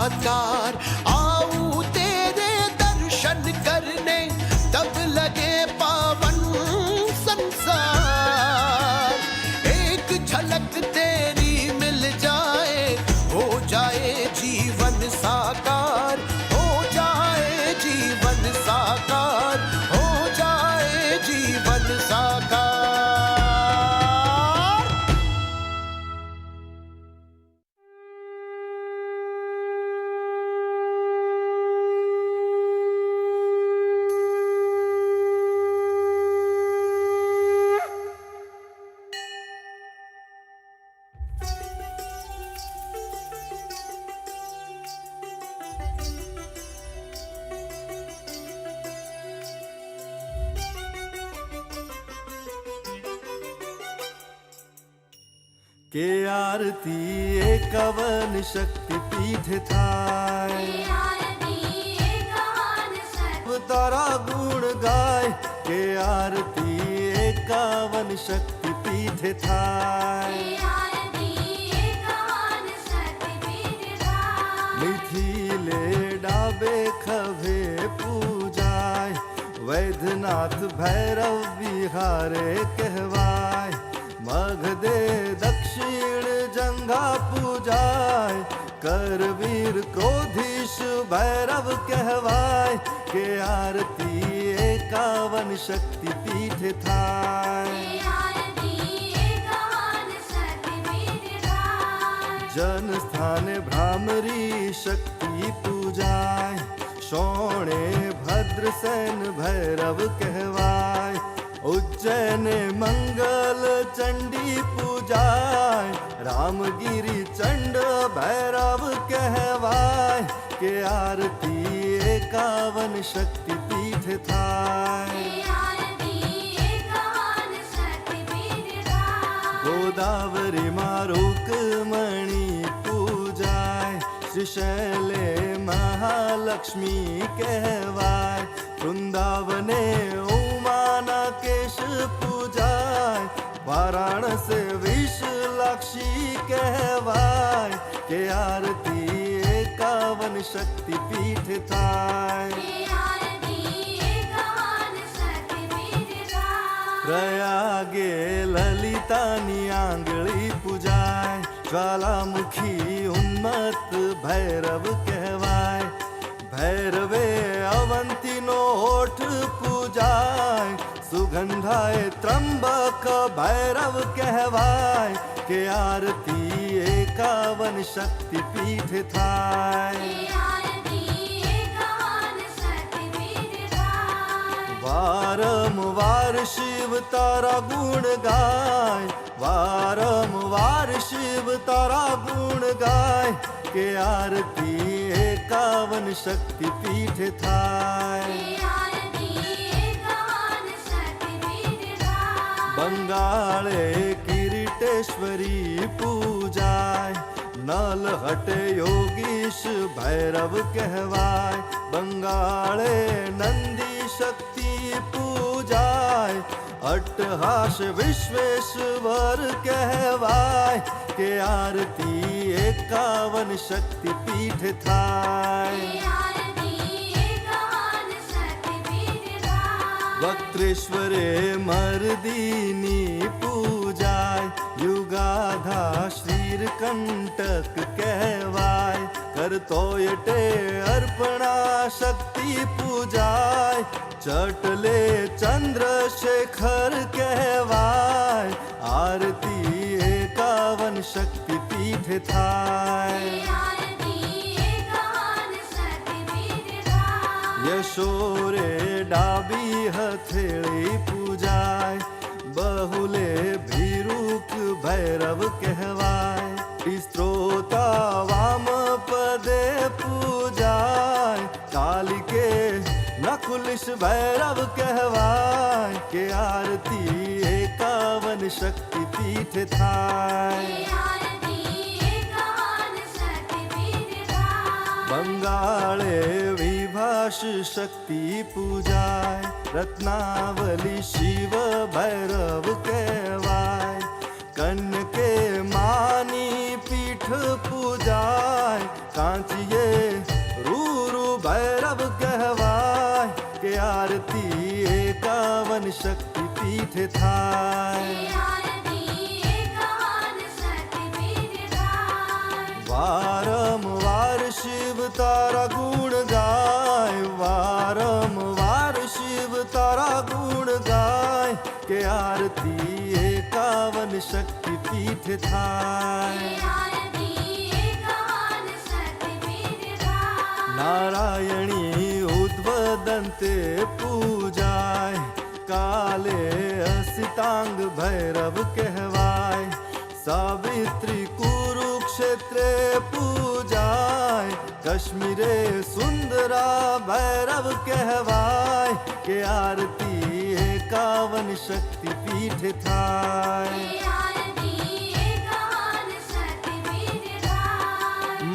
साकार। आऊं तेरे दर्शन करने तब लगे पावन संसार। एक झलक तेरी मिल जाए हो जाए जीवन साकार, हो जाए जीवन साकार, हो जाए जीवन साकार। के आरती एकावन शक्ति पीठ थाय, तारा गुण गाय। के आरती एकावन शक्ति पीठ थाय, मिथिले डाबे खभे पूजाय। वैद्यनाथ भैरव बिहारे कहवाय, मगधे दक्षिण जंघा पूजाय। करवीर क्रोधीश भैरव कहवाय, के आरती एकावन शक्ति पीठ थाय। जन स्थान भ्रामरी शक्ति पूजाय, शोणे भद्रसेन भैरव कहवाय। उज्जैन मंगल चंडी पूजाय, रामगिरी चंड भैरव कहवाय। के आरती एकावन शक्ति पीठ थाय। गोदावरी मारुक मणि पूजाय, श्रीशैले महालक्ष्मी कहवाय। वृंदावने उमानाकेश पूजाय, वाराणसी विशालाक्षी कहवाय। के आरती एकावन शक्ति पीठ थाय। प्रयागे ललितानी आंगली पूजाय, ज्वालामुखी उन्मत्त भैरव कहवाय। भैरवे अवंतिनो होठ पूजाय, सुगंधाय त्र्यंबक भैरव कहवाय। के आरती एकावन शक्ति पीठ थाय। वारंवार शिव तारा गुण गाय, वारंवार शिव तारा गुण गाय। के आरती एकावन शक्ति पीठ थाय। बंगाले किरीटेश्वरी पूजाय, नलहटे योगीश भैरव कहवाय। बंगाले नंदी शक्ति पूजाय, अट्टहास विश्वेश्वर कहवाय। के आरती एकावन शक्ति पीठ थाय। वक्त्रेश्वरे मर्दिनी पूजाय, युगाधा श्रीरकंटक कहवाय। करतोयटे अर्पणा शक्ति पूजाय, चटले चंद्रशेखर कहवाय। आरती एकावन शक्ति पीठ थाय। यशोरे डाबी हथेली पूजाय, बहुले भीरुक भैरव कहवाय। स्त्रोता वाम पदे पूजाय, कालिके नकुलिश भैरव कहवाय। के आरती एकावन शक्ति पीठ थाय। बंगाले विभाष शक्ति पूजाय, रत्नावली शिव भैरव कहवाय। कन्यके मानी पीठ पूजाय, कांचिये થાય. વારંવાર શિવ તારા ગુણ ગાય, વારંવાર શિવ તારા ગુણ ગાય, કે આરતી 51 શક્તિ પીઠ થાય. નારાયણી ઉદ્વદંતે પૂજાય, કાલે અસિતાંગ ભૈરવ કહેવાય. સાવિત્રી કુરુક્ષેત્રે પૂજાય, કાશ્મીરે સુંદરા ભૈરવ કહેવાય, કે આરતી 51 શક્તિ પીઠ થાય.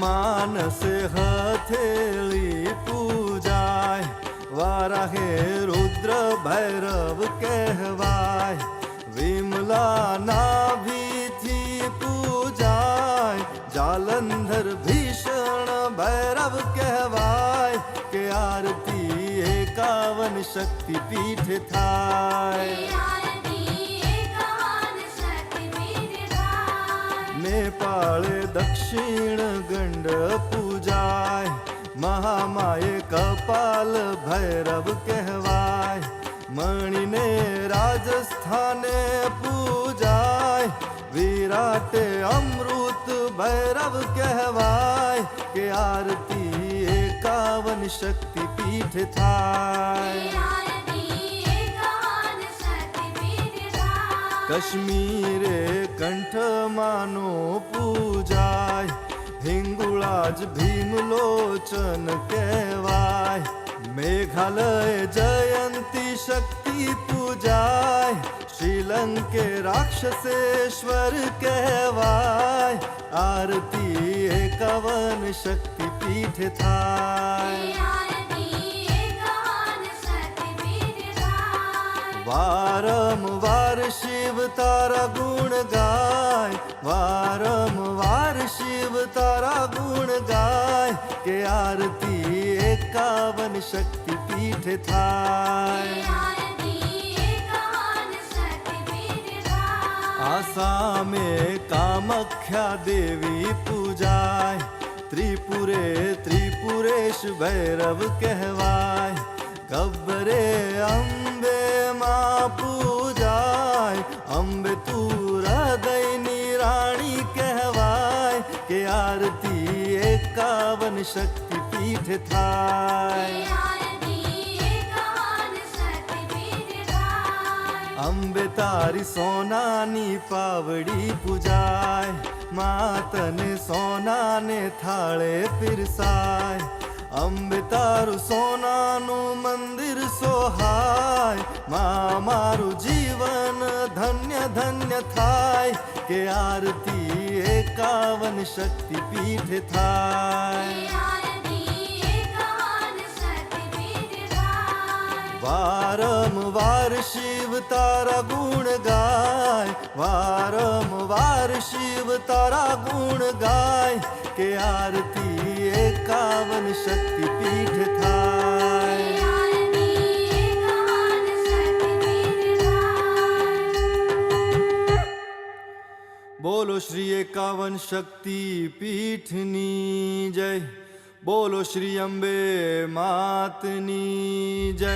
માનસે હથેળી પૂજાય, વારાહે રુદ્ર ભૈરવ કહેવાય. વિમલા નાભીથી પૂજાય, જાલંધર ભીષણ ભૈરવ કહેવાય, કે આરતી 51 શક્તિ પીઠ થાય. નેપાળે દક્ષિણ ગંડ પૂજાય, મહામાયે કપાલ ભૈરવ કહેવાય. મણિને રાજસ્થાને પૂજાય, વિરાટે અમૃત ભૈરવ કહેવાય, કે આરતી 51 શક્તિ પીઠ થાય. કાશ્મીરે કંઠમાનો પૂજાય, હિંગુળાજ ભીમલોચન કહેવાય. મેઘાલય જયંતી શક્તિ પૂજાય, શ્રીલંકે રાક્ષસેશ્વર કહેવાય, આરતી 51 શક્તિ પીઠ થાય. વારંવાર શિવ તારા ગુણ ગાય, વારંવાર શિવ તારા ગુણ ગાય, કે આરતી 51 શક્તિ પીઠ થાય. આસામે કામખ્યા દેવી પૂજાય, ત્રિપુરે ત્રિપુરેશ ભૈરવ કહેવાય. ગબ્બરે અંબે માં પૂજાય, અંબે તું હૃદયની રાણી કહેવાય, કે આરતી 51 શક્તિ પીઠ થાય. અંબે તારી સોનાની પાવડી પૂજાય, માતને સોનાને થાળે પીરસાય. અંબે તારું સોનાનું મંદિર સોહાય, મા મારું જીવન ધન્ય ધન્ય થાય, કે આરતી 51 શક્તિ પીઠ થાય. વારંવાર શિવ તારા ગુણ ગાય, વારંવાર શિવ તારા ગુણ ગાય, કે આરતી 51 શક્તિ પીઠ થાય. બોલો શ્રી 51 શક્તિ પીઠની જય. બોલો શ્રી અંબે માતની જય.